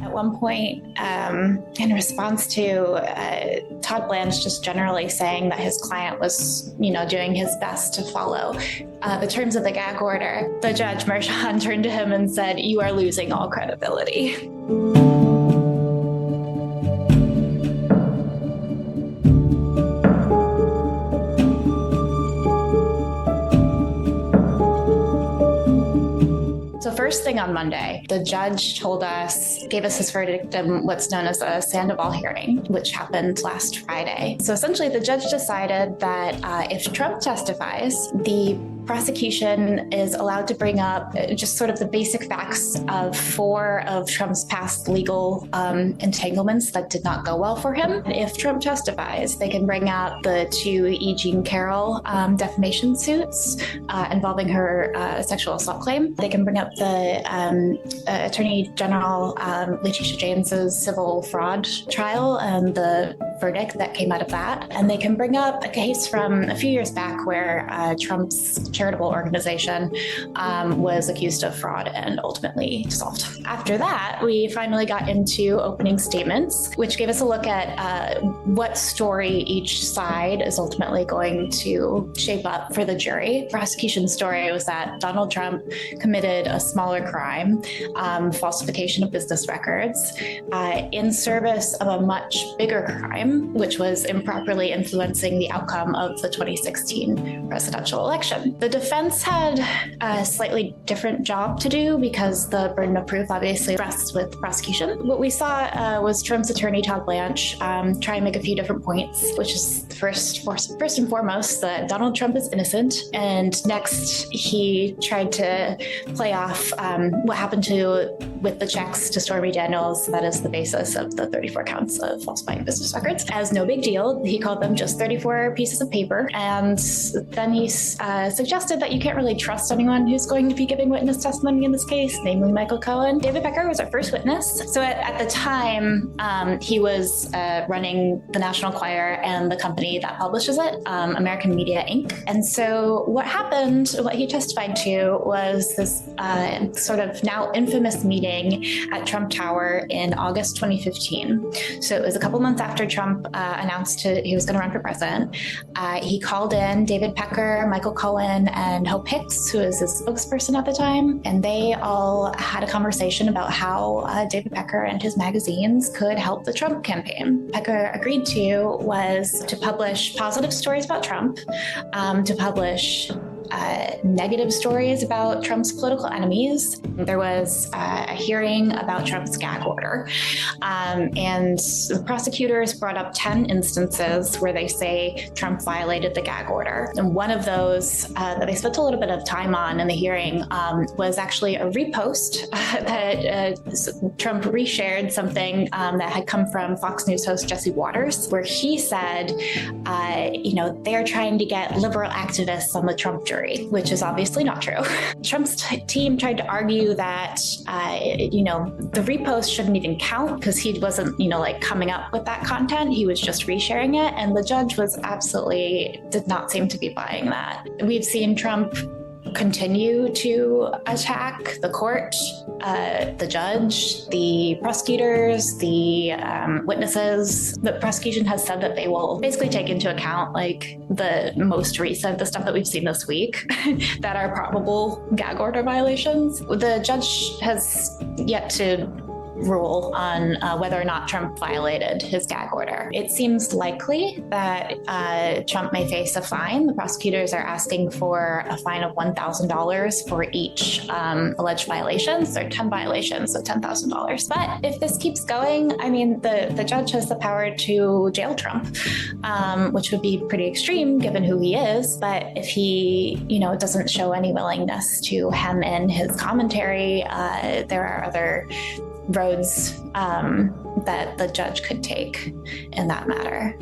At one point, in response to Todd Blanche just generally saying that his client was, doing his best to follow the terms of the gag order, the judge, Mershon, turned to him and said, "You are losing all credibility." So first thing on Monday, the judge gave us his verdict in what's known as a Sandoval hearing, which happened last Friday. So essentially, the judge decided that if Trump testifies, the prosecution is allowed to bring up just sort of the basic facts of 4 of Trump's past legal entanglements that did not go well for him. If Trump testifies, they can bring up the 2 E. Jean Carroll defamation suits involving her sexual assault claim. They can bring up the Attorney General Letitia James's civil fraud trial and the verdict that came out of that. And they can bring up a case from a few years back where Trump's charitable organization was accused of fraud and ultimately dissolved. After that, we finally got into opening statements, which gave us a look at what story each side is ultimately going to shape up for the jury. Prosecution story was that Donald Trump committed a smaller crime, falsification of business records, in service of a much bigger crime, which was improperly influencing the outcome of the 2016 presidential election. The defense had a slightly different job to do because the burden of proof obviously rests with the prosecution. What we saw was Trump's attorney, Todd Blanche, try and make a few different points, which is first and foremost that Donald Trump is innocent. And next, he tried to play off what happened with the checks to Stormy Daniels. That is the basis of the 34 counts of falsifying business records as no big deal. He called them just 34 pieces of paper. And then he suggested that you can't really trust anyone who's going to be giving witness testimony in this case, namely Michael Cohen. David Pecker was our first witness. So at the time, he was running the National Choir and the company that publishes it, American Media Inc. And so what happened, what he testified to was this sort of now infamous meeting at Trump Tower in August 2015. So it was a couple months after Trump announced he was going to run for president. He called in David Pecker, Michael Cohen, and Hope Hicks, who was his spokesperson at the time, and they all had a conversation about how David Pecker and his magazines could help the Trump campaign. Pecker agreed to was to publish positive stories about Trump, to publish negative stories about Trump's political enemies. There was a hearing about Trump's gag order. And the prosecutors brought up 10 instances where they say Trump violated the gag order. And one of those that they spent a little bit of time on in the hearing was actually a repost that Trump reshared something that had come from Fox News host Jesse Waters, where he said, they're trying to get liberal activists on the Trump jury, which is obviously not true. Trump's team tried to argue that, the repost shouldn't even count because he wasn't, coming up with that content. He was just resharing it. And the judge did not seem to be buying that. We've seen Trump continue to attack the court, the judge, the prosecutors, the witnesses. The prosecution has said that they will basically take into account the stuff that we've seen this week that are probable gag order violations. The judge has yet to rule on whether or not Trump violated his gag order. It seems likely that Trump may face a fine. The prosecutors are asking for a fine of $1,000 for each alleged violation. So 10 violations, so $10,000. But if this keeps going, the judge has the power to jail Trump, which would be pretty extreme given who he is. But if he, doesn't show any willingness to hem in his commentary, there are other roads that the judge could take in that matter.